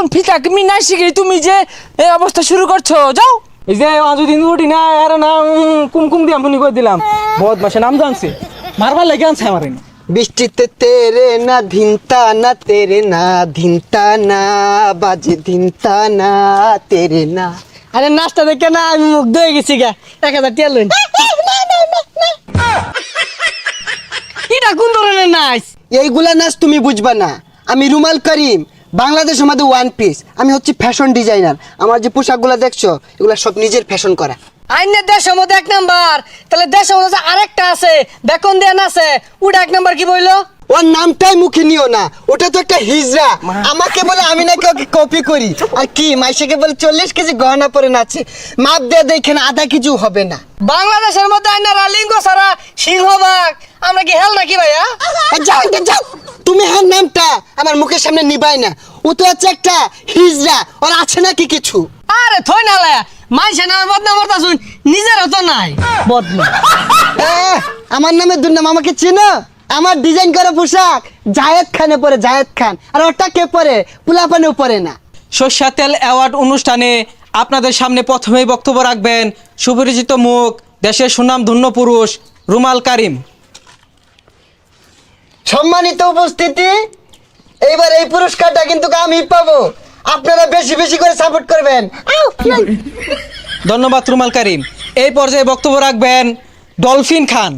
এখন ফিতা তুমি না শিখে তুমি যে এই অবস্থা শুরু করছো, যাও। এই যে যদি উঠি না আর না কুমকুম দিয়ে আমি করে দিলাম, বহুত মাসে নাম জানছে, মারবার লেগে আনছে আমার। বৃষ্টিতে তেরে না ধিনতা না তেরে না ধিনতা না বাজে ধিনতা না তেরে না। আরে নাচটা দেখে না আমি মুগ্ধ হয়ে গেছি গা। 1000 টিয়া লইন। এটা কোন ধরনের নাচ? এইগুলা নাচ তুমি বুঝবা না। আমি রুমাল করিম, বাংলাদেশ আমাদের ওয়ান পিস। আমি হচ্ছে ফ্যাশন ডিজাইনার। আমার যে পোশাকগুলো দেখছো এগুলা সব নিজের ফ্যাশন করা। আইনের দেশের মধ্যে 1 নাম্বার, তাহলে দেশের মধ্যে আরেকটা আছে বেকন দেন আছে, ওটা 1 নাম্বার কি বইলো? ওর নামটাই মুখে নিও না, ওটা তো একটা হিজড়া। আমাকে বলে আমি নাকি ওকে কপি করি। আর কি মাইশাকে বলে 40 কেজি গহনা পরে নাচে, মাপ দিয়ে দেখেন আধা কিছু হবে না। বাংলাদেশের মধ্যে আইনার লিঙ্গ ছাড়া সিংহবাগ, আমরা কি হেল নাকি ভাইয়া? যাও যাও, তুমি হ্যাঁ নামটা আমার মুখের সামনে নিবাই না। ও তো হচ্ছে একটা হিজড়া, ওর আছে নাকি কিছু? আরে থই না লায়া, মাইশা নামে বদনাম করতাছুন, নিজেরও তো নাই বদনাম। আমার নামে দুর্নাম, আমাকে চেনো? আমার ডিজাইন করা পোশাক জায়েদ খানে পরে, জায়েদ খান। আর ওটা কে পরে? পুলাপানেও পরে না। সর্ষা তেল অ্যাওয়ার্ড অনুষ্ঠানে আপনাদের সামনে প্রথমেই বক্তব্য রাখবেন সুপরিচিত মুখ, দেশের সুনামধন্য পুরুষ রুমাল কারিম। সম্মানিত উপস্থিতি, এইবার এই পুরস্কারটা কিন্তু আমি পাবো। আপনারা বেশি বেশি করে সাপোর্ট করবেন। ধন্যবাদ রুমাল কারিম। এই পর্যায়ে বক্তব্য রাখবেন ডলফিন খান।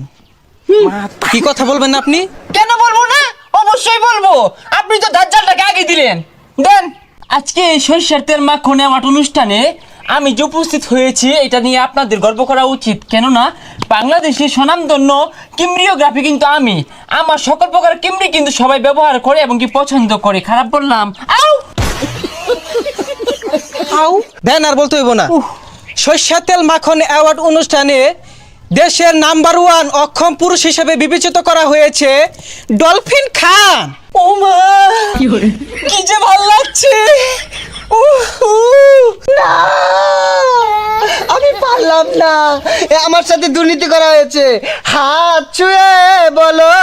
কি কথা বলবেন না আপনি? কেন বলবো না? অবশ্যই বলবো। আপনি তো দাজ্জালটাকে আগে দিলেন। দেন, আজকে এই সরিষার তেল মাখন অ্যাওয়ার্ড অনুষ্ঠানে আমি যে উপস্থিত হয়েছি এটা নিয়ে আপনাদের গর্ব করা উচিত। কেননা বাংলাদেশের স্বনামধন্য কিমরিওগ্রাফি কিন্তু আমি, আমার সকল প্রকার কিমরি কিন্তু সবাই ব্যবহার করে এবং কি পছন্দ করে। খারাপ বললাম? আউ দেন, আর বলতে হইব না। সর্ষা তেল মাখন অ্যাওয়ার্ড অনুষ্ঠানে দেশের নাম্বার 1 অক্ষম পুরুষ হিসেবে বিবেচিত করা হয়েছে ডলফিন খান। ও মা, কি যে ভাল লাগছে। না, আমি পারলাম না। আমার সাথে দুর্নীতি করা হয়েছে। হাত ছুঁয়ে বলো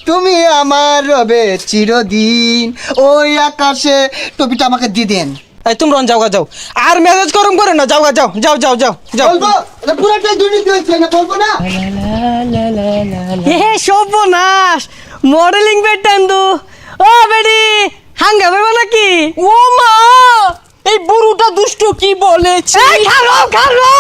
তুমি আমার রবে চিরদিন ওই আকাশে। টপিটা আমাকে দিয়ে দেন। এই তুমি রন যাও যাও, আর মেসেজ গরম করে না, যাও যাও যাও যাও যাও যাও। বলবো এটা পুরোটাই দুর্নীতি হয়েছে না, বলবো না? হে সর্বনাশ, মডেলিং বেটান্দু। ও বেডি হাঙ্গা বেবা নাকি? ও মা, এই বুড়োটা দুষ্ট কি বলেছে। এই খারো খারো।